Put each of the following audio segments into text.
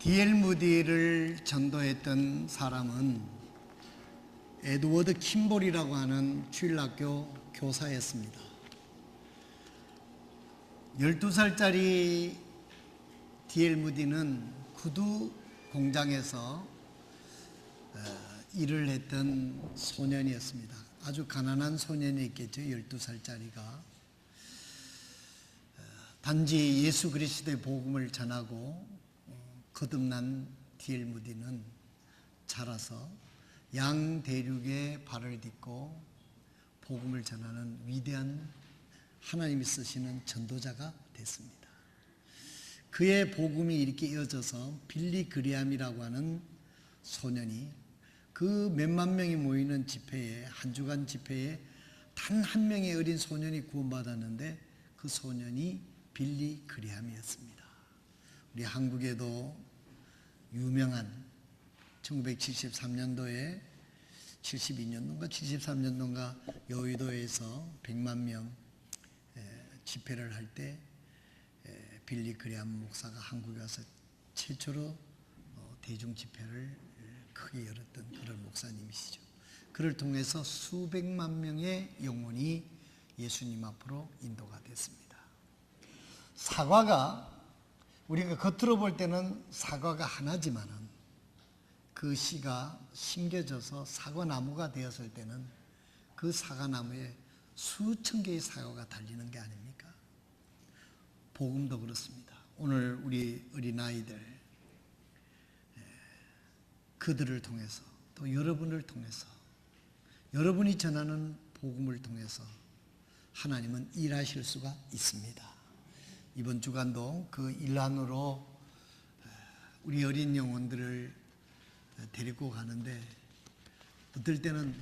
D.L. 무디를 전도했던 사람은 에드워드 킴볼이라고 하는 주일학교 교사였습니다. 12살짜리 D.L. 무디는 구두 공장에서 일을 했던 소년이었습니다. 아주 가난한 소년이었겠죠. 12살짜리가 단지 예수 그리스도의 복음을 전하고 거듭난 D.L. 무디는 자라서 양대륙의 발을 딛고 복음을 전하는 위대한 하나님이 쓰시는 전도자가 됐습니다. 그의 복음이 이렇게 이어져서 빌리 그레함이라고 하는 소년이 그 몇만 명이 모이는 집회에, 한 주간 집회에 단 한 명의 어린 소년이 구원받았는데 그 소년이 빌리 그레함이었습니다. 우리 한국에도 유명한 1973년도에 72년도인가 73년도인가 여의도에서 100만 명 집회를 할 때 빌리 그레함 목사가 한국에 와서 최초로 대중 집회를 크게 열었던 그런 목사님이시죠. 그를 통해서 수백만 명의 영혼이 예수님 앞으로 인도가 됐습니다. 사과가 우리가 겉으로 볼 때는 사과가 하나지만은 그 씨가 심겨져서 사과나무가 되었을 때는 그 사과나무에 수천 개의 사과가 달리는 게 아닙니까? 복음도 그렇습니다. 오늘 우리 어린아이들 그들을 통해서 또 여러분을 통해서 여러분이 전하는 복음을 통해서 하나님은 일하실 수가 있습니다. 이번 주간도 그 일환으로 우리 어린 영혼들을 데리고 가는데 어떨 때는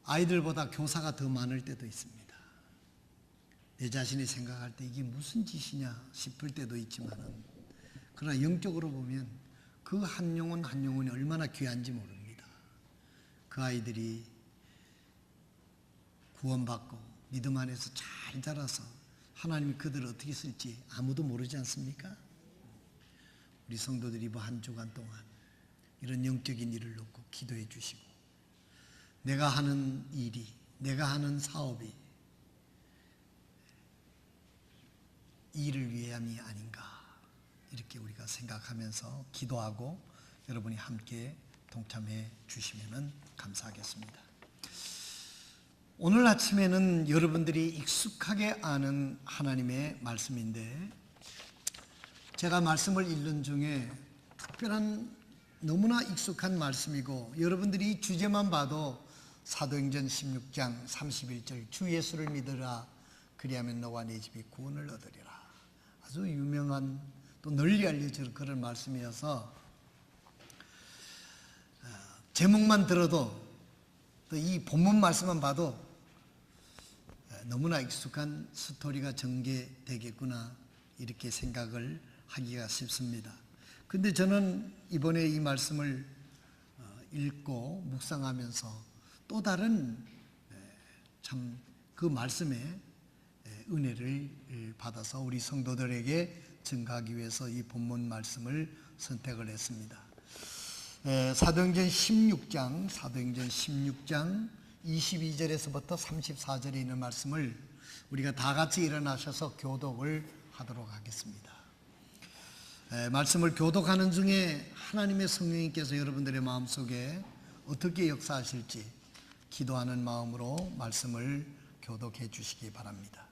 아이들보다 교사가 더 많을 때도 있습니다. 내 자신이 생각할 때 이게 무슨 짓이냐 싶을 때도 있지만은 그러나 영적으로 보면 그 한 영혼 한 영혼이 얼마나 귀한지 모릅니다. 그 아이들이 구원받고 믿음 안에서 잘 자라서 하나님이 그들을 어떻게 쓸지 아무도 모르지 않습니까? 우리 성도들이 한 주간 동안 이런 영적인 일을 놓고 기도해 주시고 내가 하는 일이, 내가 하는 사업이 이 일을 위함이 아닌가 이렇게 우리가 생각하면서 기도하고 여러분이 함께 동참해 주시면 감사하겠습니다. 오늘 아침에는 여러분들이 익숙하게 아는 하나님의 말씀인데 제가 말씀을 읽는 중에 특별한 너무나 익숙한 말씀이고 여러분들이 주제만 봐도 사도행전 16장 31절 주 예수를 믿으라 그리하면 너와 네 집이 구원을 얻으리라 아주 유명한 또 널리 알려진 그런 말씀이어서 제목만 들어도 또 이 본문 말씀만 봐도 너무나 익숙한 스토리가 전개되겠구나 이렇게 생각을 하기가 쉽습니다. 근데 저는 이번에 이 말씀을 읽고 묵상하면서 또 다른 참 그 말씀의 은혜를 받아서 우리 성도들에게 증가하기 위해서 이 본문 말씀을 선택을 했습니다. 사도행전 16장 22절에서부터 34절에 있는 말씀을 우리가 다 같이 일어나셔서 교독을 하도록 하겠습니다. 말씀을 교독하는 중에 하나님의 성령님께서 여러분들의 마음속에 어떻게 역사하실지 기도하는 마음으로 말씀을 교독해 주시기 바랍니다.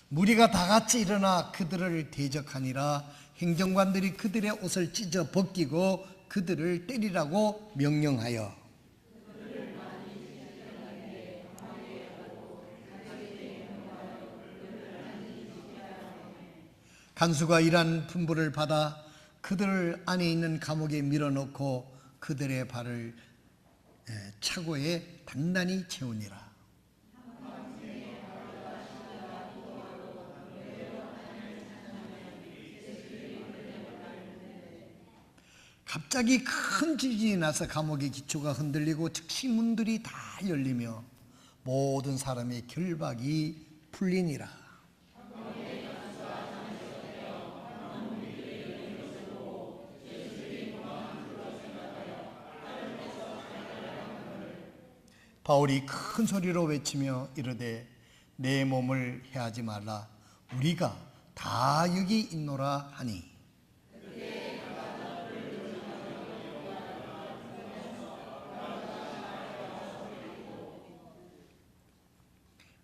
무리가 다 같이 일어나 그들을 대적하니라. 행정관들이 그들의 옷을 찢어 벗기고 그들을 때리라고 명령하여 간수가 이러한 분부를 받아 그들 안에 있는 감옥에 밀어넣고 그들의 발을 차고에 단단히 채우니라. 갑자기 큰 지진이 나서 감옥의 기초가 흔들리고 즉시 문들이 다 열리며 모든 사람의 결박이 풀리니라. 바울이 큰 소리로 외치며 이르되 내 몸을 해하지 말라 우리가 다 여기 있노라 하니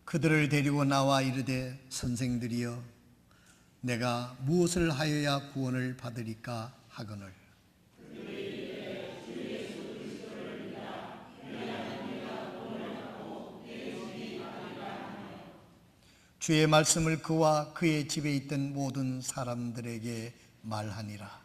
그들을 데리고 나와 이르되 선생들이여 내가 무엇을 하여야 구원을 받으리까 하거늘 주의 말씀을 그와 그의 집에 있던 모든 사람들에게 말하니라.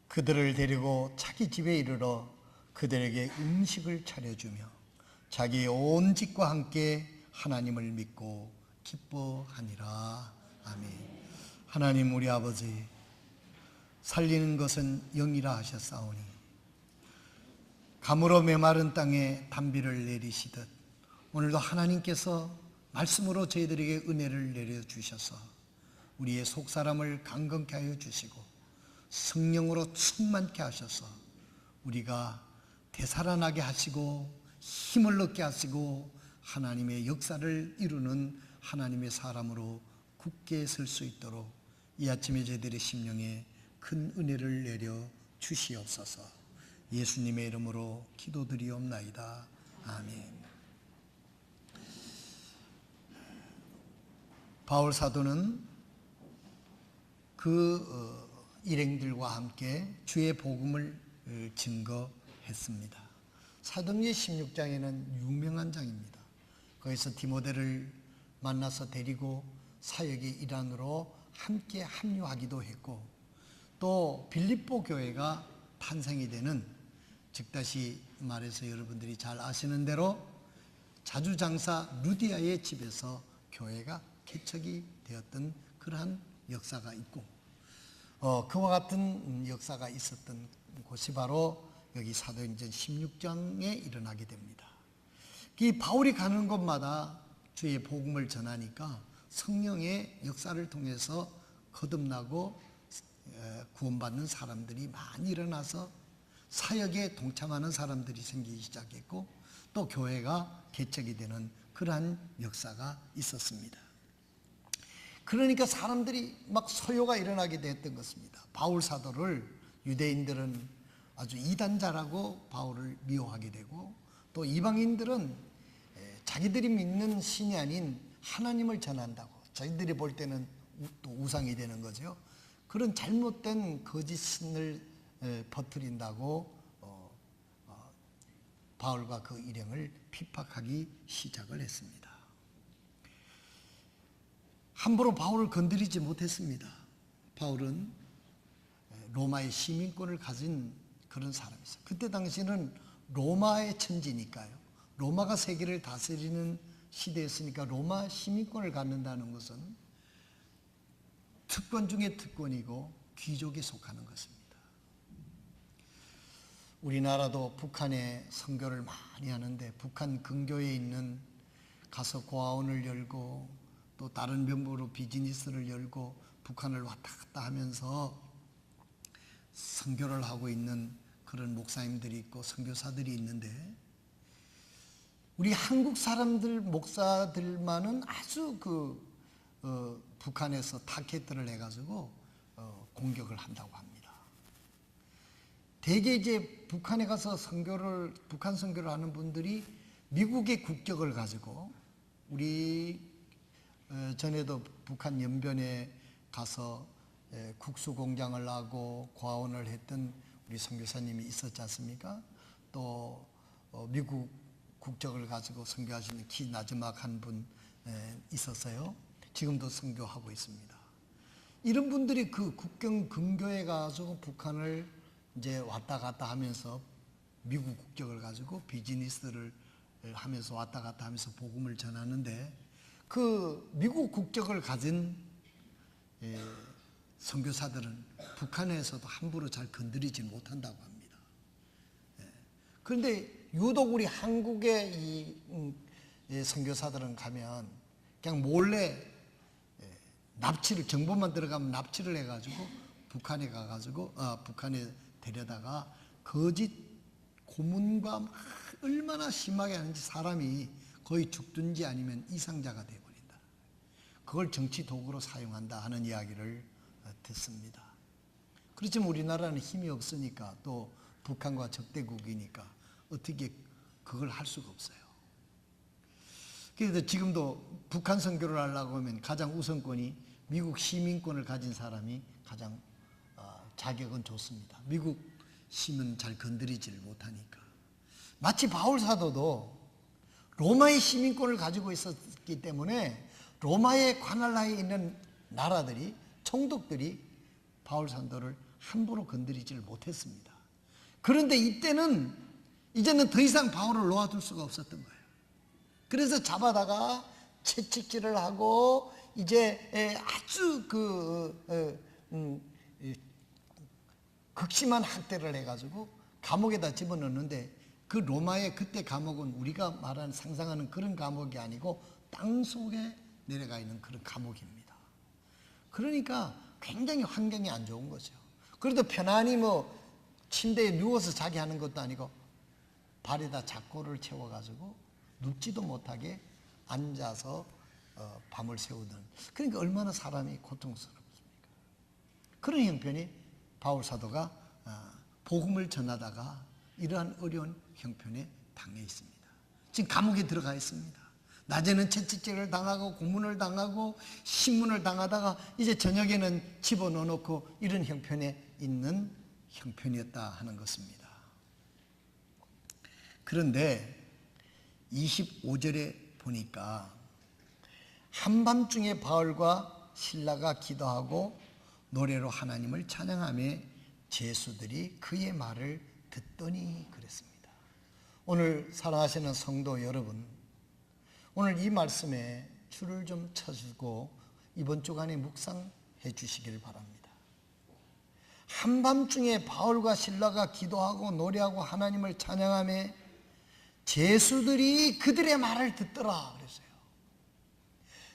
그들을 데리고 자기 집에 이르러 그들에게 음식을 차려주며 자기의 온 집과 함께 하나님을 믿고 기뻐하니라. 아멘. 하나님 우리 아버지, 살리는 것은 영이라 하셨사오니 가물어 메마른 땅에 단비를 내리시듯 오늘도 하나님께서 말씀으로 저희들에게 은혜를 내려주셔서 우리의 속사람을 강건케 하여 주시고 성령으로 충만케 하셔서 우리가 되살아나게 하시고 힘을 얻게 하시고 하나님의 역사를 이루는 하나님의 사람으로 굳게 설 수 있도록 이 아침에 저희들의 심령에 큰 은혜를 내려 주시옵소서. 예수님의 이름으로 기도드리옵나이다. 아멘. 바울 사도는 그 일행들과 함께 주의 복음을 증거했습니다. 사도행전 16장에는 유명한 장입니다. 거기서 디모데를 만나서 데리고 사역의 일환으로 함께 합류하기도 했고 또 빌립보 교회가 탄생이 되는 즉 다시 말해서 여러분들이 잘 아시는 대로 자주장사 루디아의 집에서 교회가 개척이 되었던 그러한 역사가 있고 그와 같은 역사가 있었던 곳이 바로 여기 사도행전 16장에 일어나게 됩니다. 이 바울이 가는 곳마다 주의 복음을 전하니까 성령의 역사를 통해서 거듭나고 구원받는 사람들이 많이 일어나서 사역에 동참하는 사람들이 생기기 시작했고 또 교회가 개척이 되는 그러한 역사가 있었습니다. 그러니까 사람들이 막 소요가 일어나게 됐던 것입니다. 바울 사도를 유대인들은 아주 이단자라고 바울을 미워하게 되고 또 이방인들은 자기들이 믿는 신이 아닌 하나님을 전한다고 자기들이 볼 때는 또 우상이 되는 거죠. 그런 잘못된 거짓 신을 퍼뜨린다고 바울과 그 일행을 핍박하기 시작을 했습니다. 함부로 바울을 건드리지 못했습니다. 바울은 로마의 시민권을 가진 그런 사람이었어요. 그때 당시는 로마의 천지니까요. 로마가 세계를 다스리는 시대였으니까 로마 시민권을 갖는다는 것은 특권 중에 특권이고 귀족에 속하는 것입니다. 우리나라도 북한에 선교를 많이 하는데 북한 근교에 있는 가서 고아원을 열고 또 다른 명목으로 비즈니스를 열고 북한을 왔다 갔다 하면서 선교를 하고 있는 그런 목사님들이 있고 선교사들이 있는데 우리 한국 사람들 목사들만은 아주 북한에서 타켓들을 해가지고 공격을 한다고 합니다. 대개 이제 북한에 가서 북한 선교를 하는 분들이 미국의 국적을 가지고 우리 전에도 북한 연변에 가서 국수 공장을 하고 과원을 했던 우리 선교사님이 있었지 않습니까? 또 미국 국적을 가지고 선교하시는 키 나지막한 분 있었어요. 지금도 선교하고 있습니다. 이런 분들이 그 국경 근교에 가서 북한을 이제 왔다 갔다 하면서 미국 국적을 가지고 비즈니스를 하면서 왔다 갔다 하면서 복음을 전하는데 그 미국 국적을 가진 선교사들은 북한에서도 함부로 잘 건드리지 못한다고 합니다. 그런데 유독 우리 한국의 이 선교사들은 가면 그냥 몰래 납치를, 정보만 들어가면 납치를 해가지고 북한에 가가지고 북한에 데려다가 거짓 고문과 막 얼마나 심하게 하는지 사람이 거의 죽든지 아니면 이상자가 되어버린다. 그걸 정치 도구로 사용한다 하는 이야기를 듣습니다. 그렇지만 우리나라는 힘이 없으니까, 또 북한과 적대국이니까 어떻게 그걸 할 수가 없어요. 그래서 지금도 북한 선교를 하려고 하면 가장 우선권이 미국 시민권을 가진 사람이 가장 자격은 좋습니다. 미국 시민 잘 건드리지를 못하니까. 마치 바울 사도도 로마의 시민권을 가지고 있었기 때문에 로마의 관할하에 있는 나라들이, 총독들이 바울 사도를 함부로 건드리지를 못했습니다. 그런데 이때는 이제는 더 이상 바울을 놓아둘 수가 없었던 거예요. 그래서 잡아다가 채찍질을 하고 이제 아주 극심한 학대를 해가지고 감옥에다 집어넣는데, 그 로마의 그때 감옥은 우리가 말하는 상상하는 그런 감옥이 아니고 땅속에 내려가 있는 그런 감옥입니다. 그러니까 굉장히 환경이 안 좋은 거죠. 그래도 편안히 뭐 침대에 누워서 자기 하는 것도 아니고 발에다 작고를 채워가지고 눕지도 못하게 앉아서 밤을 새우던, 그러니까 얼마나 사람이 고통스럽습니까? 그런 형편이 바울 사도가 복음을 전하다가 이러한 어려운 형편에 당해 있습니다. 지금 감옥에 들어가 있습니다. 낮에는 채찍질을 당하고 고문을 당하고 신문을 당하다가 이제 저녁에는 집어넣어 놓고 이런 형편에 있는 형편이었다 하는 것입니다. 그런데 25절에 보니까 한밤중에 바울과 실라가 기도하고 노래로 하나님을 찬양하며 제수들이 그의 말을 듣더니 그랬습니다. 오늘 사랑하시는 성도 여러분, 오늘 이 말씀에 줄을 좀 쳐주고 이번 주간에 묵상해 주시길 바랍니다. 한밤중에 바울과 실라가 기도하고 노래하고 하나님을 찬양하며 제수들이 그들의 말을 듣더라 그랬어요.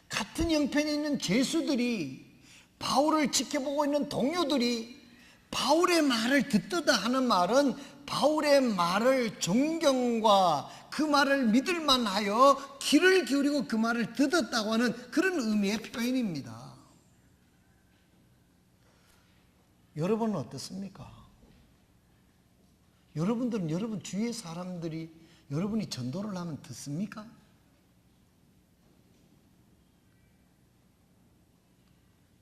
같은 형편에 있는 제수들이, 바울을 지켜보고 있는 동료들이 바울의 말을 듣더다 하는 말은 바울의 말을 존경과 그 말을 믿을 만하여 귀를 기울이고 그 말을 듣었다고 하는 그런 의미의 표현입니다. 여러분은 어떻습니까? 여러분들은 여러분 주위의 사람들이 여러분이 전도를 하면 듣습니까?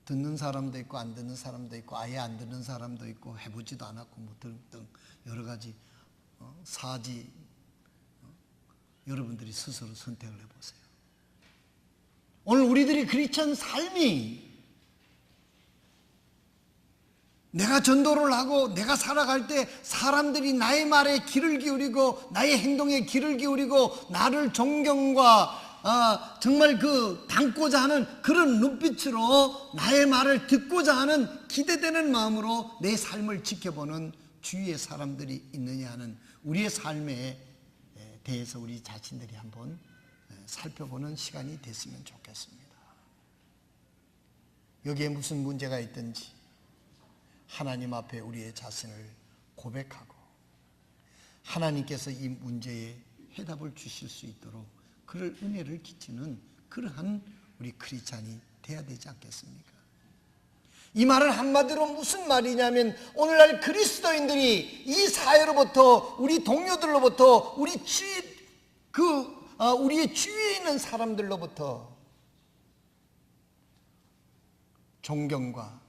듣는 사람도 있고 안 듣는 사람도 있고 아예 안 듣는 사람도 있고 해보지도 않았고 뭐 등등 여러 가지 사지 여러분들이 스스로 선택을 해보세요. 오늘 우리들이 크리스천 삶이 내가 전도를 하고 내가 살아갈 때 사람들이 나의 말에 귀를 기울이고 나의 행동에 귀를 기울이고 나를 존경과 정말 그 담고자 하는 그런 눈빛으로 나의 말을 듣고자 하는 기대되는 마음으로 내 삶을 지켜보는 주위의 사람들이 있느냐 하는 우리의 삶에 대해서 우리 자신들이 한번 살펴보는 시간이 됐으면 좋겠습니다. 여기에 무슨 문제가 있든지 하나님 앞에 우리의 자신을 고백하고 하나님께서 이 문제에 해답을 주실 수 있도록 그럴 은혜를 끼치는 그러한 우리 크리스찬이 돼야 되지 않겠습니까? 이 말은 한마디로 무슨 말이냐면 오늘날 그리스도인들이 이 사회로부터 우리 동료들로부터 우리의 주위에 있는 사람들로부터 존경과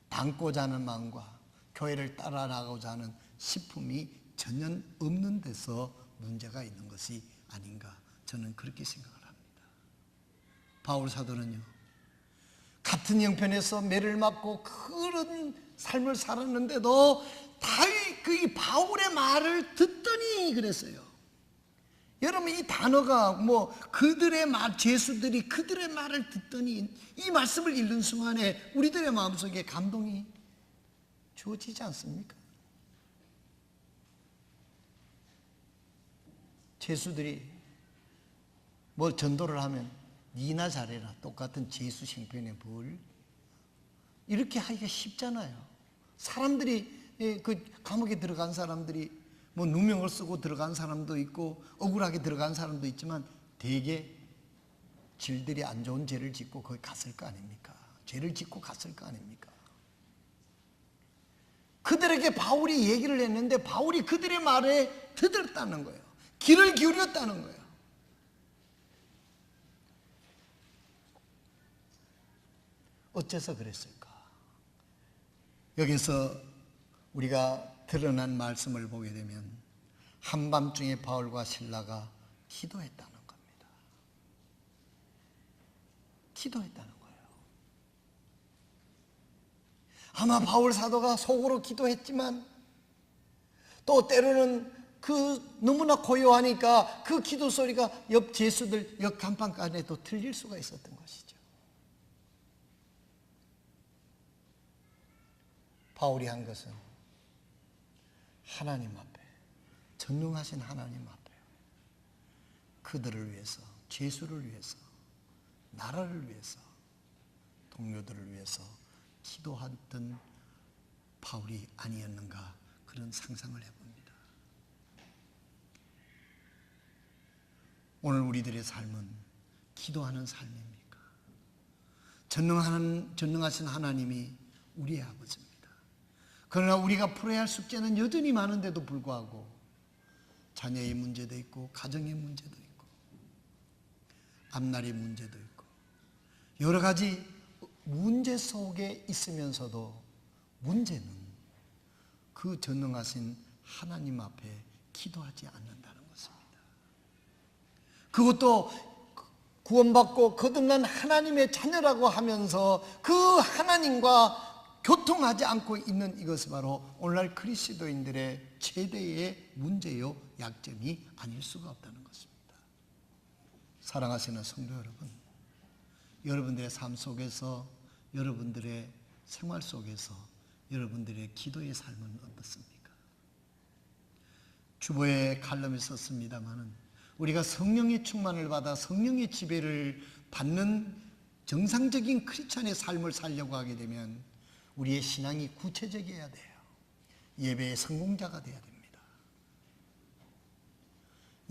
닮고자 하는 마음과 교회를 따라 나가고자 하는 식품이 전혀 없는 데서 문제가 있는 것이 아닌가, 저는 그렇게 생각을 합니다. 바울 사도는요, 같은 형편에서 매를 맞고 그런 삶을 살았는데도 그 바울의 말을 듣더니 그랬어요. 여러분, 이 단어가 그들의 말, 제수들이 그들의 말을 듣더니, 이 말씀을 읽는 순간에 우리들의 마음속에 감동이 주어지지 않습니까? 제수들이 전도를 하면 니나 잘해라, 똑같은 제수 형편에 뭘 이렇게 하기가 쉽잖아요. 사람들이 그 감옥에 들어간 사람들이 뭐 누명을 쓰고 들어간 사람도 있고 억울하게 들어간 사람도 있지만 대개 질들이 안 좋은 죄를 짓고 거기 갔을 거 아닙니까? 죄를 짓고 갔을 거 아닙니까? 그들에게 바울이 얘기를 했는데 바울이 그들의 말에 들었다는 거예요. 귀를 기울였다는 거예요. 어째서 그랬을까? 여기서 우리가 드러난 말씀을 보게 되면 한밤중에 바울과 실라가 기도했다는 겁니다. 기도했다는 거예요. 아마 바울 사도가 속으로 기도했지만 또 때로는 그 너무나 고요하니까 그 기도 소리가 옆 제수들 옆 간판간에도 들릴 수가 있었던 것이죠. 바울이 한 것은 하나님 앞에, 전능하신 하나님 앞에 그들을 위해서, 제수를 위해서, 나라를 위해서, 동료들을 위해서 기도하던 바울이 아니었는가, 그런 상상을 해봅니다. 오늘 우리들의 삶은 기도하는 삶입니까? 전능하신 하나님이 우리의 아버지입니다. 그러나 우리가 풀어야 할 숙제는 여전히 많은데도 불구하고 자녀의 문제도 있고 가정의 문제도 있고 앞날의 문제도 있고 여러 가지 문제 속에 있으면서도 문제는 그 전능하신 하나님 앞에 기도하지 않는다는 것입니다. 그것도 구원받고 거듭난 하나님의 자녀라고 하면서 그 하나님과 교통하지 않고 있는 이것이 바로 오늘날 그리스도인들의 최대의 문제요 약점이 아닐 수가 없다는 것입니다. 사랑하시는 성도 여러분, 여러분들의 삶 속에서, 여러분들의 생활 속에서 여러분들의 기도의 삶은 어떻습니까? 주보에 칼럼에 썼습니다마는 우리가 성령의 충만을 받아 성령의 지배를 받는 정상적인 크리스찬의 삶을 살려고 하게 되면 우리의 신앙이 구체적이어야 돼요. 예배의 성공자가 돼야 됩니다.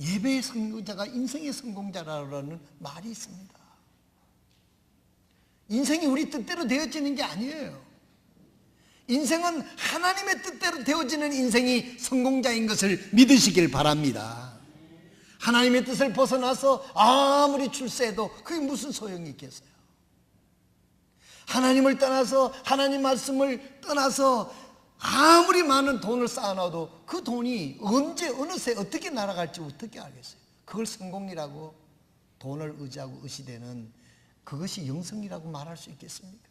예배의 성공자가 인생의 성공자라는 말이 있습니다. 인생이 우리 뜻대로 되어지는 게 아니에요. 인생은 하나님의 뜻대로 되어지는 인생이 성공자인 것을 믿으시길 바랍니다. 하나님의 뜻을 벗어나서 아무리 출세해도 그게 무슨 소용이 있겠어요? 하나님을 떠나서, 하나님 말씀을 떠나서 아무리 많은 돈을 쌓아놔도 그 돈이 언제 어느 새 어떻게 날아갈지 어떻게 알겠어요? 그걸 성공이라고, 돈을 의지하고 의시되는 그것이 영성이라고 말할 수 있겠습니까?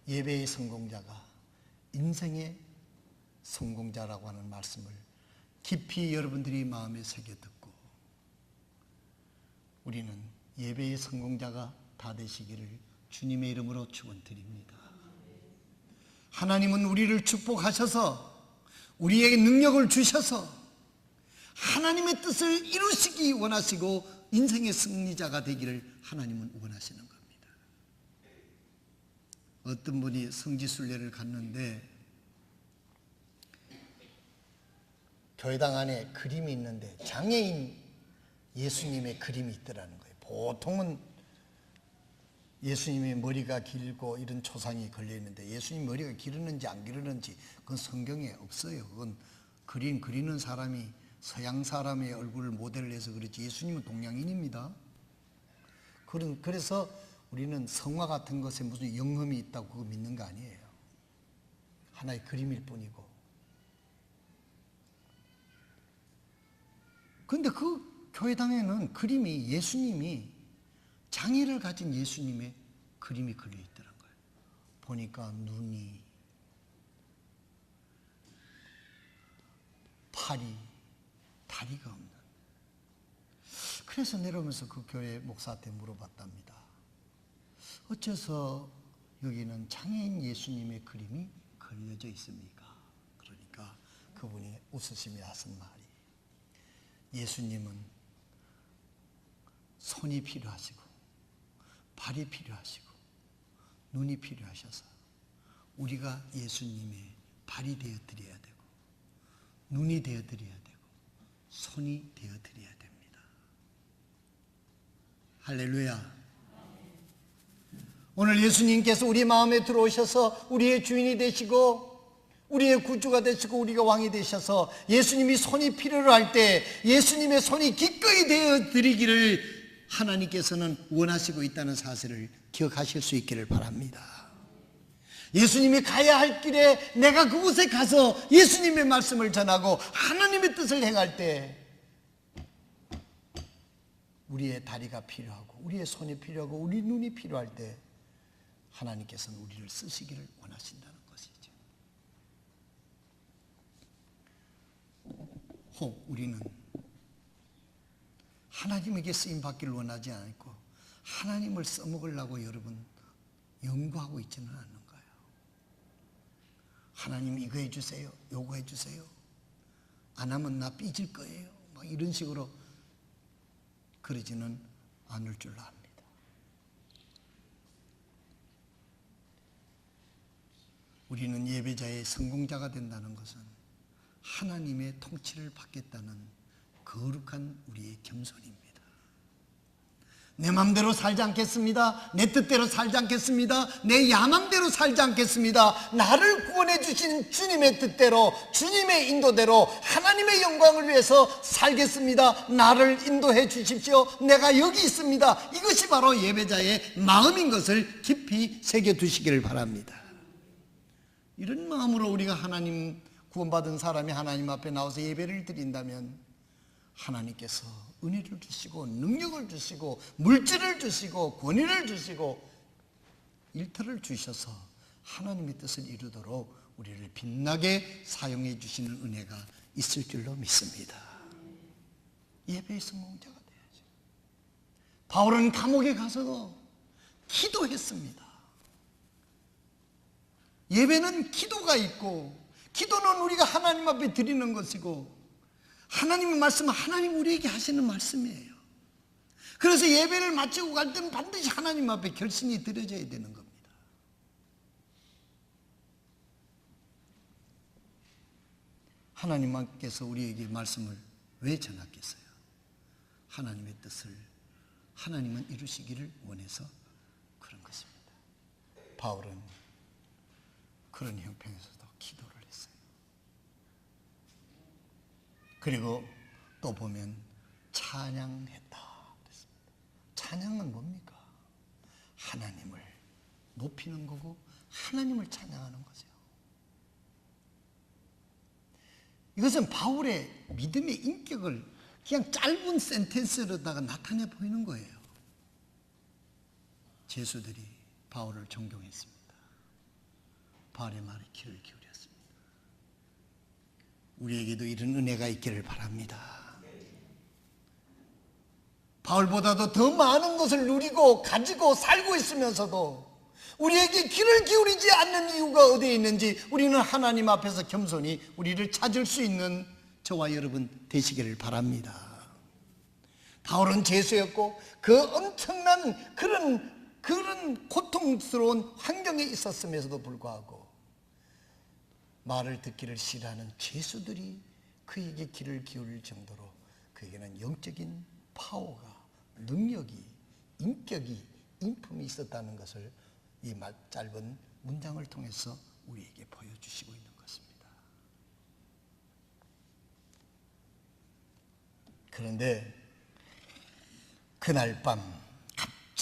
예배의 성공자가 인생의 성공자라고 하는 말씀을 깊이 여러분들이 마음에 새겨 듣고 우리는 예배의 성공자가 다 되시기를 주님의 이름으로 축원드립니다. 하나님은 우리를 축복하셔서 우리에게 능력을 주셔서 하나님의 뜻을 이루시기 원하시고 인생의 승리자가 되기를 하나님은 원하시는 겁니다. 어떤 분이 성지순례를 갔는데 교회당 안에 그림이 있는데 장애인 예수님의 그림이 있더라는 거예요. 보통은 예수님의 머리가 길고 이런 초상이 걸려 있는데 예수님 머리가 기르는지 안 기르는지 그건 성경에 없어요. 그건 그림 그리는 사람이 서양 사람의 얼굴을 모델로 해서 그렇지 예수님은 동양인입니다. 그래서 우리는 성화 같은 것에 무슨 영험이 있다고 그거 믿는 거 아니에요. 하나의 그림일 뿐이고. 그런데 그 교회당에는 그림이 예수님이 장애를 가진 예수님의 그림이 걸려 있더란 거예요. 보니까 눈이, 팔이, 다리가 없는. 그래서 내려오면서 그 교회 목사한테 물어봤답니다. 어째서 여기는 장애인 예수님의 그림이 걸려져 있습니까? 그러니까 그분이 웃으시며 하신 말이 예수님은 손이 필요하시고 발이 필요하시고 눈이 필요하셔서 우리가 예수님의 발이 되어드려야 되고 눈이 되어드려야 되고 손이 되어드려야 됩니다. 할렐루야. 오늘 예수님께서 우리 마음에 들어오셔서 우리의 주인이 되시고 우리의 구주가 되시고 우리가 왕이 되셔서 예수님이 손이 필요로 할 때 예수님의 손이 기꺼이 되어드리기를 하나님께서는 원하시고 있다는 사실을 기억하실 수 있기를 바랍니다. 예수님이 가야 할 길에 내가 그곳에 가서 예수님의 말씀을 전하고 하나님의 뜻을 행할 때 우리의 다리가 필요하고 우리의 손이 필요하고 우리 눈이 필요할 때 하나님께서는 우리를 쓰시기를 원하신다는 것이죠. 혹 우리는 하나님에게 쓰임받기를 원하지 않고 하나님을 써먹으려고 여러분 연구하고 있지는 않는 거예요. 하나님 이거 해주세요, 요거 해주세요. 안 하면 나 삐질 거예요. 막 이런 식으로 그러지는 않을 줄 압니다. 우리는 예배자의 성공자가 된다는 것은 하나님의 통치를 받겠다는 거룩한 우리의 겸손입니다. 내 맘대로 살지 않겠습니다. 내 뜻대로 살지 않겠습니다. 내 야맘대로 살지 않겠습니다. 나를 구원해 주신 주님의 뜻대로 주님의 인도대로 하나님의 영광을 위해서 살겠습니다. 나를 인도해 주십시오. 내가 여기 있습니다. 이것이 바로 예배자의 마음인 것을 깊이 새겨두시기를 바랍니다. 이런 마음으로 우리가 하나님 구원받은 사람이 하나님 앞에 나와서 예배를 드린다면 하나님께서 은혜를 주시고 능력을 주시고 물질을 주시고 권위를 주시고 일터를 주셔서 하나님의 뜻을 이루도록 우리를 빛나게 사용해 주시는 은혜가 있을 줄로 믿습니다. 예배의 성공자가 돼야죠. 바울은 감옥에 가서도 기도했습니다. 예배는 기도가 있고 기도는 우리가 하나님 앞에 드리는 것이고 하나님의 말씀은 하나님 우리에게 하시는 말씀이에요. 그래서 예배를 마치고 갈 때는 반드시 하나님 앞에 결신이 드려져야 되는 겁니다. 하나님께서 우리에게 말씀을 왜 전하겠어요? 하나님의 뜻을 하나님은 이루시기를 원해서 그런 것입니다. 바울은 그런 형편에서도 기도를 했어요. 그리고 또 보면 찬양했다 그랬습니다. 찬양은 뭡니까? 하나님을 높이는 거고 하나님을 찬양하는 거죠. 이것은 바울의 믿음의 인격을 그냥 짧은 센텐스로다가 나타내 보이는 거예요. 제수들이 바울을 존경했습니다. 바울의 말에 귀를 기울였습니다. 우리에게도 이런 은혜가 있기를 바랍니다. 바울보다도 더 많은 것을 누리고 가지고 살고 있으면서도 우리에게 귀를 기울이지 않는 이유가 어디에 있는지 우리는 하나님 앞에서 겸손히 우리를 찾을 수 있는 저와 여러분 되시기를 바랍니다. 바울은 제수였고 그 엄청난 그런 고통스러운 환경에 있었음에도 불구하고 말을 듣기를 싫어하는 죄수들이 그에게 귀를 기울일 정도로 그에게는 영적인 파워가, 능력이, 인격이, 인품이 있었다는 것을 이 짧은 문장을 통해서 우리에게 보여주시고 있는 것입니다. 그런데 그날 밤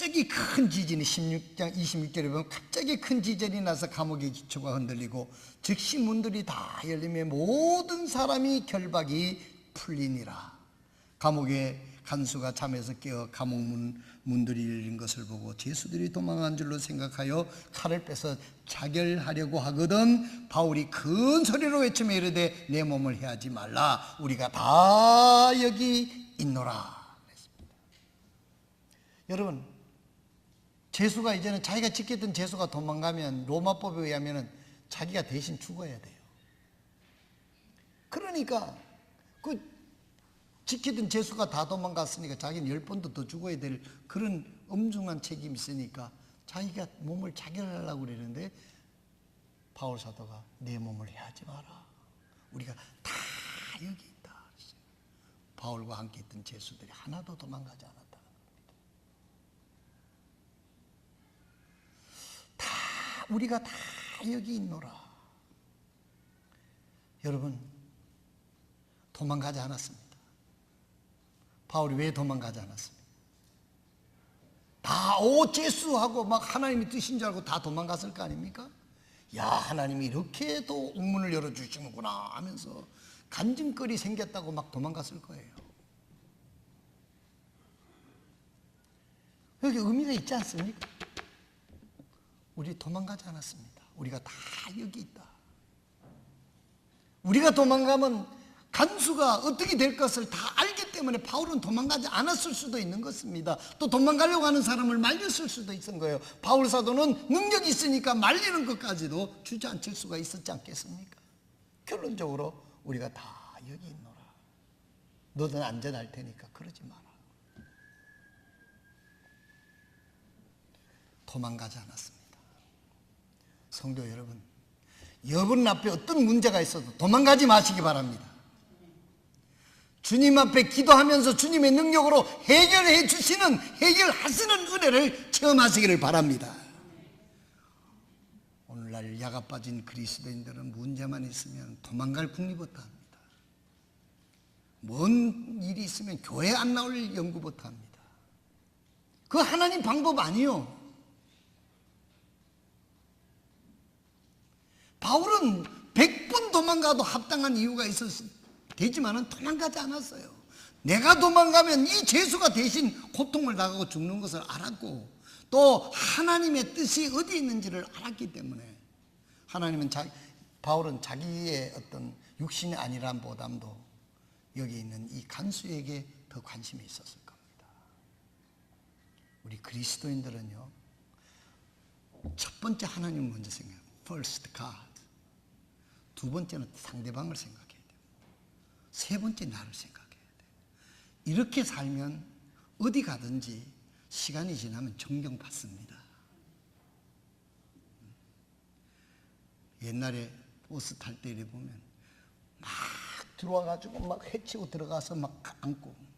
갑자기 큰 지진이 16장 26절에 보면 갑자기 큰 지진이 나서 감옥의 기초가 흔들리고 즉시 문들이 다 열리며 모든 사람이 결박이 풀리니라. 감옥의 간수가 잠에서 깨어 감옥 문들이 열린 것을 보고 죄수들이 도망한 줄로 생각하여 칼을 빼서 자결하려고 하거든 바울이 큰 소리로 외치며 이르되 내 몸을 해하지 말라 우리가 다 여기 있노라 그랬습니다. 여러분, 죄수가 이제는 자기가 지켰던 죄수가 도망가면 로마법에 의하면 자기가 대신 죽어야 돼요. 그러니까 그 지키던 죄수가 다 도망갔으니까 자기는 10번도 더 죽어야 될 그런 엄중한 책임이 있으니까 자기가 몸을 자결하려고 그러는데 바울 사도가 내 몸을 해하지 마라. 우리가 다 여기 있다. 바울과 함께 있던 제수들이 하나도 도망가지 않았다는 겁니다. 우리가 다 여기 있노라. 여러분, 도망가지 않았습니다. 바울이 왜 도망가지 않았습니까? 다 제수하고 막 하나님이 뜻인 줄 알고 다 도망갔을 거 아닙니까? 야, 하나님이 이렇게도 옥문을 열어주시는구나 하면서 간증거리 생겼다고 막 도망갔을 거예요. 여기 의미가 있지 않습니까? 우리 도망가지 않았습니다. 우리가 다 여기 있다. 우리가 도망가면 간수가 어떻게 될 것을 다 알기 때문에 바울은 도망가지 않았을 수도 있는 것입니다. 또 도망가려고 하는 사람을 말렸을 수도 있는 거예요. 바울 사도는 능력이 있으니까 말리는 것까지도 주저앉힐 수가 있었지 않겠습니까? 결론적으로 우리가 다 여기 있노라. 너는 안전할 테니까 그러지 마라. 도망가지 않았습니다. 성도 여러분, 여러분 앞에 어떤 문제가 있어도 도망가지 마시기 바랍니다. 주님 앞에 기도하면서 주님의 능력으로 해결해 주시는, 해결하시는 은혜를 체험하시기를 바랍니다. 오늘날 야가 빠진 그리스도인들은 문제만 있으면 도망갈 궁리부터 합니다. 뭔 일이 있으면 교회 안 나올 연구부터 합니다. 그 하나님 방법 아니요. 바울은 100번 도망가도 합당한 이유가 있었을 되지만은 도망가지 않았어요. 내가 도망가면 이 죄수가 대신 고통을 당하고 죽는 것을 알았고, 또 하나님의 뜻이 어디 있는지를 알았기 때문에 바울은 자기의 어떤 육신이 아니란 보담도 여기 있는 이 간수에게 더 관심이 있었을 겁니다. 우리 그리스도인들은요, 첫 번째 하나님을 먼저 생각해요. First God. 두 번째는 상대방을 생각해야 돼요. 세 번째 나를 생각해야 돼요. 이렇게 살면 어디 가든지 시간이 지나면 존경받습니다. 옛날에 버스 탈 때 이래 보면 막 들어와가지고 막 해치고 들어가서 막 안고,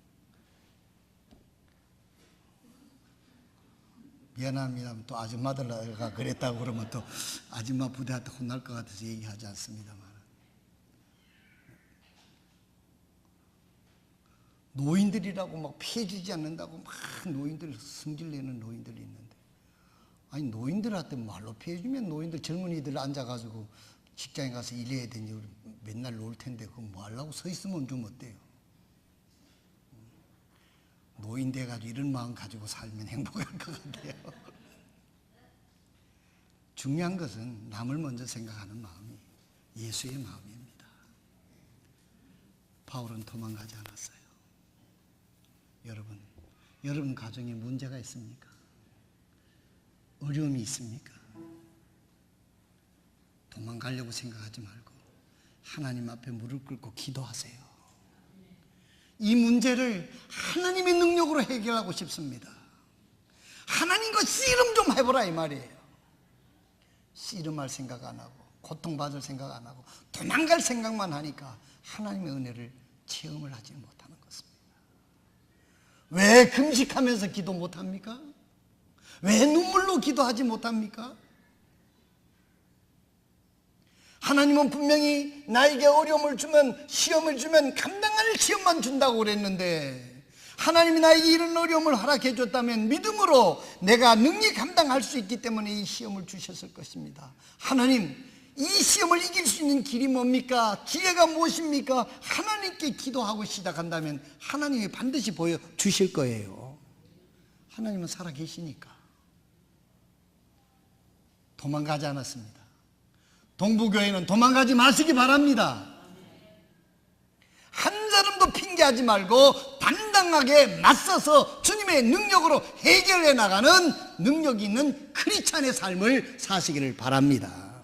미안합니다. 또 아줌마들가 그랬다고 그러면 또 아줌마 부대한테 혼날 것 같아서 얘기하지 않습니다만, 노인들이라고 막 피해 주지 않는다고 막 노인들 승질내는 노인들이 있는데, 아니 노인들한테 말로 피해 주면 노인들 젊은이들 앉아가지고 직장에 가서 일해야 되니 맨날 놀 텐데 그거 뭐 하려고 서 있으면 좀 어때요? 노인 돼가지고 이런 마음 가지고 살면 행복할 것 같아요. 중요한 것은 남을 먼저 생각하는 마음이 예수의 마음입니다. 바울은 도망가지 않았어요. 여러분 가정에 문제가 있습니까? 어려움이 있습니까? 도망가려고 생각하지 말고 하나님 앞에 무릎 꿇고 기도하세요. 이 문제를 하나님의 능력으로 해결하고 싶습니다. 하나님과 씨름 좀 해보라 이 말이에요. 씨름할 생각 안 하고 고통받을 생각 안 하고 도망갈 생각만 하니까 하나님의 은혜를 체험을 하지 못하는 것입니다. 왜 금식하면서 기도 못합니까? 왜 눈물로 기도하지 못합니까? 하나님은 분명히 나에게 어려움을 주면, 시험을 주면 감당할 시험만 준다고 그랬는데, 하나님이 나에게 이런 어려움을 허락해 줬다면 믿음으로 내가 능히 감당할 수 있기 때문에 이 시험을 주셨을 것입니다. 하나님, 이 시험을 이길 수 있는 길이 뭡니까? 기회가 무엇입니까? 하나님께 기도하고 시작한다면 하나님이 반드시 보여주실 거예요. 하나님은 살아계시니까. 도망가지 않았습니다. 동부교회는 도망가지 마시기 바랍니다. 한 사람도 핑계하지 말고 당당하게 맞서서 주님의 능력으로 해결해 나가는 능력이 있는 크리스찬의 삶을 사시기를 바랍니다.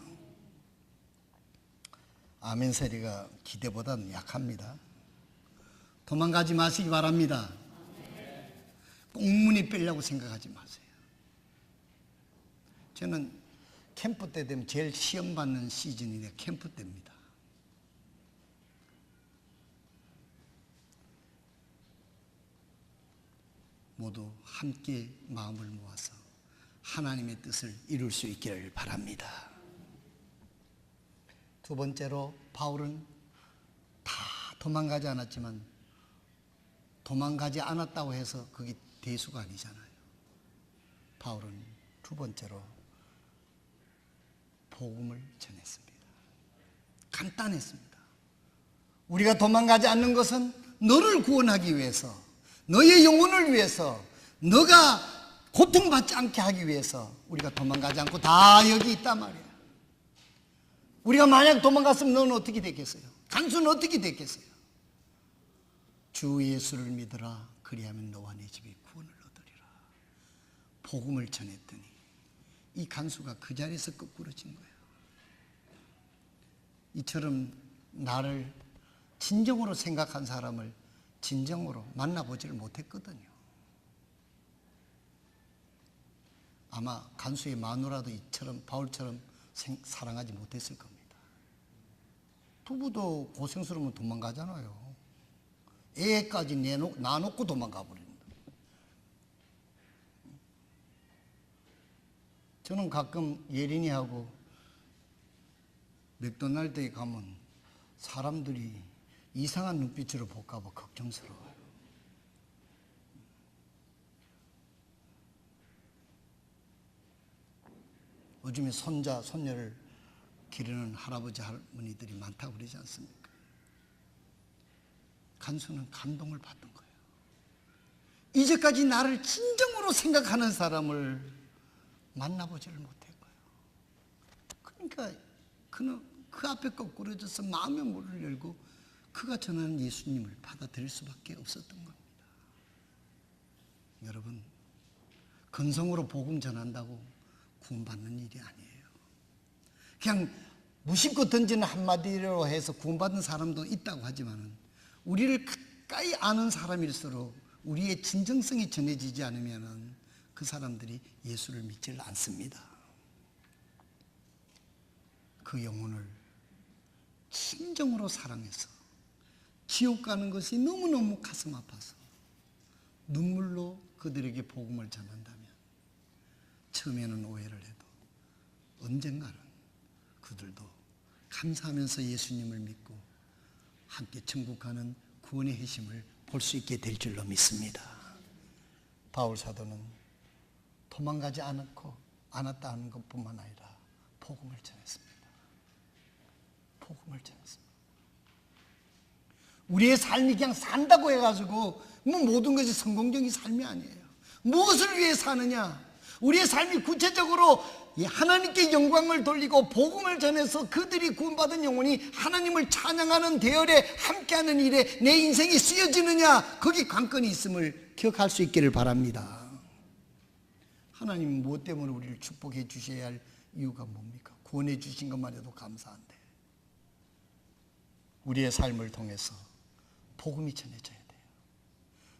아멘 소리가 기대보다는 약합니다. 도망가지 마시기 바랍니다. 꽁무니 빼려고 생각하지 마세요. 저는 캠프 때 되면 제일 시험 받는 시즌이 캠프 때입니다. 모두 함께 마음을 모아서 하나님의 뜻을 이룰 수 있기를 바랍니다. 두 번째로 바울은 다 도망가지 않았지만 도망가지 않았다고 해서 그게 대수가 아니잖아요. 바울은 두 번째로 복음을 전했습니다. 간단했습니다. 우리가 도망가지 않는 것은 너를 구원하기 위해서, 너의 영혼을 위해서, 너가 고통받지 않게 하기 위해서 우리가 도망가지 않고 다 여기 있단 말이야. 우리가 만약 도망갔으면 너는 어떻게 됐겠어요? 간수는 어떻게 됐겠어요? 주 예수를 믿으라. 그리하면 너와 네 집이 구원을 얻으리라. 복음을 전했더니 이 간수가 그 자리에서 거꾸러진 거예요. 이처럼 나를 진정으로 생각한 사람을 진정으로 만나보지를 못했거든요. 아마 간수의 마누라도 이처럼 바울처럼 사랑하지 못했을 겁니다. 부부도 고생스러우면 도망가잖아요. 애까지 놔놓고 도망가 버립니다. 저는 가끔 예린이하고 맥도날드에 가면 사람들이 이상한 눈빛으로 볼까 봐 걱정스러워요. 요즘에 손자, 손녀를 기르는 할아버지, 할머니들이 많다고 그러지 않습니까? 간수는 감동을 받는 거예요. 이제까지 나를 진정으로 생각하는 사람을 만나보지를 못했고요. 그러니까 그는 그 앞에 거꾸러져서 마음의 문을 열고 그가 전하는 예수님을 받아들일 수밖에 없었던 겁니다. 여러분, 건성으로 복음 전한다고 구원받는 일이 아니에요. 그냥 무심코 던지는 한마디로 해서 구원받는 사람도 있다고 하지만 우리를 가까이 아는 사람일수록 우리의 진정성이 전해지지 않으면 그 사람들이 예수를 믿지를 않습니다. 그 영혼을 진정으로 사랑해서 지옥 가는 것이 너무너무 가슴 아파서 눈물로 그들에게 복음을 전한다면 처음에는 오해를 해도 언젠가는 그들도 감사하면서 예수님을 믿고 함께 천국 가는 구원의 해심을 볼 수 있게 될 줄로 믿습니다. 바울 사도는 도망가지 않았다 하는 것뿐만 아니라 복음을 전했습니다. 복음을 전했습니다. 우리의 삶이 그냥 산다고 해가지고 뭐 모든 것이 성공적인 삶이 아니에요. 무엇을 위해 사느냐? 우리의 삶이 구체적으로 하나님께 영광을 돌리고 복음을 전해서 그들이 구원받은 영혼이 하나님을 찬양하는 대열에 함께하는 일에 내 인생이 쓰여지느냐, 거기 관건이 있음을 기억할 수 있기를 바랍니다. 하나님은 무엇 때문에 우리를 축복해 주셔야 할 이유가 뭡니까? 구원해 주신 것만 해도 감사한데 우리의 삶을 통해서 복음이 전해져야 돼요.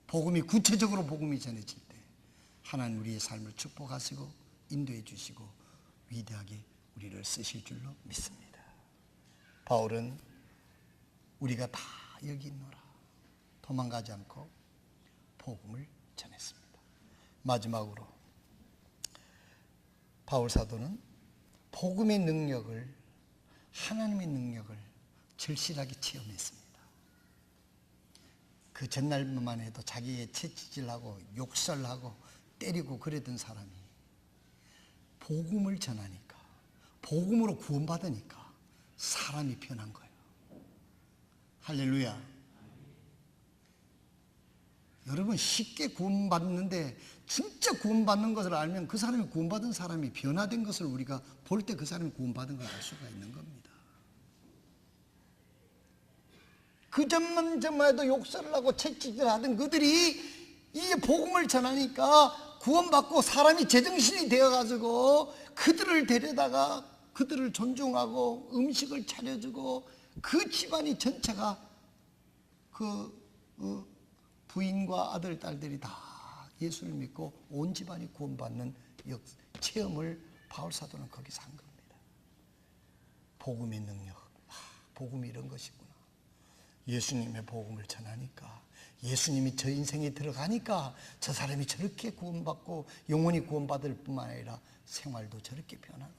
복음이 구체적으로 복음이 전해질 때 하나님 우리의 삶을 축복하시고 인도해 주시고 위대하게 우리를 쓰실 줄로 믿습니다. 바울은 우리가 다 여기 있노라 도망가지 않고 복음을 전했습니다. 마지막으로 바울 사도는 복음의 능력을, 하나님의 능력을 절실하게 체험했습니다. 그 전날만 해도 자기의 채찍질하고 욕설하고 때리고 그러던 사람이 복음을 전하니까, 복음으로 구원받으니까 사람이 변한 거예요. 할렐루야. 여러분, 쉽게 구원받는데 진짜 구원받는 것을 알면 그 사람이 구원받은 사람이 변화된 것을 우리가 볼 때 그 사람이 구원받은 걸 알 수가 있는 겁니다. 그 전만 해도 욕설을 하고 채찍질 하던 그들이 이게 복음을 전하니까 구원받고 사람이 제정신이 되어가지고 그들을 데려다가 그들을 존중하고 음식을 차려주고 그 집안이 전체가 그 부인과 아들, 딸들이 다 예수를 믿고 온 집안이 구원받는 체험을 바울 사도는 거기서 한 겁니다. 복음의 능력, 복음이 이런 것이구나. 예수님의 복음을 전하니까, 예수님이 저 인생에 들어가니까 저 사람이 저렇게 구원받고 영원히 구원받을 뿐만 아니라 생활도 저렇게 변하는구나.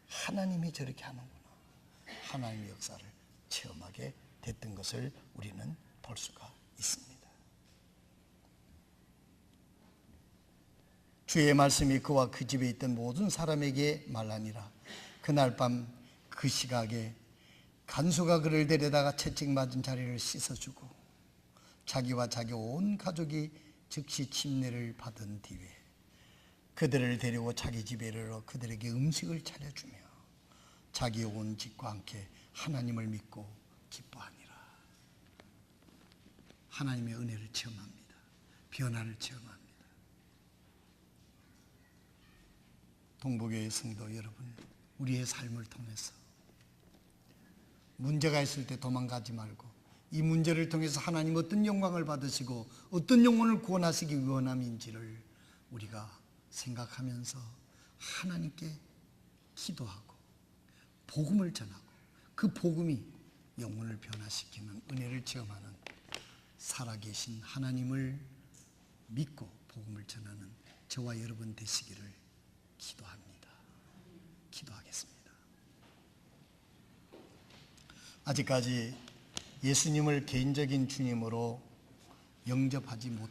하나님이 저렇게 하는구나. 하나님의 역사를 체험하게 됐던 것을 우리는 볼 수가 있습니다. 주의 말씀이 그와 그 집에 있던 모든 사람에게 말하니라. 그날 밤 그 시각에 간수가 그를 데려다가 채찍 맞은 자리를 씻어주고 자기와 자기 온 가족이 즉시 침례를 받은 뒤에 그들을 데리고 자기 집에 이르러 그들에게 음식을 차려주며 자기 온 집과 함께 하나님을 믿고 기뻐하니라. 하나님의 은혜를 체험합니다. 변화를 체험합니다. 동부교회 성도 여러분, 우리의 삶을 통해서 문제가 있을 때 도망가지 말고 이 문제를 통해서 하나님 어떤 영광을 받으시고 어떤 영혼을 구원하시기 원함인지를 우리가 생각하면서 하나님께 기도하고 복음을 전하고 그 복음이 영혼을 변화시키는 은혜를 체험하는 살아계신 하나님을 믿고 복음을 전하는 저와 여러분 되시기를 기도합니다. 기도하겠습니다. 아직까지 예수님을 개인적인 주님으로 영접하지 못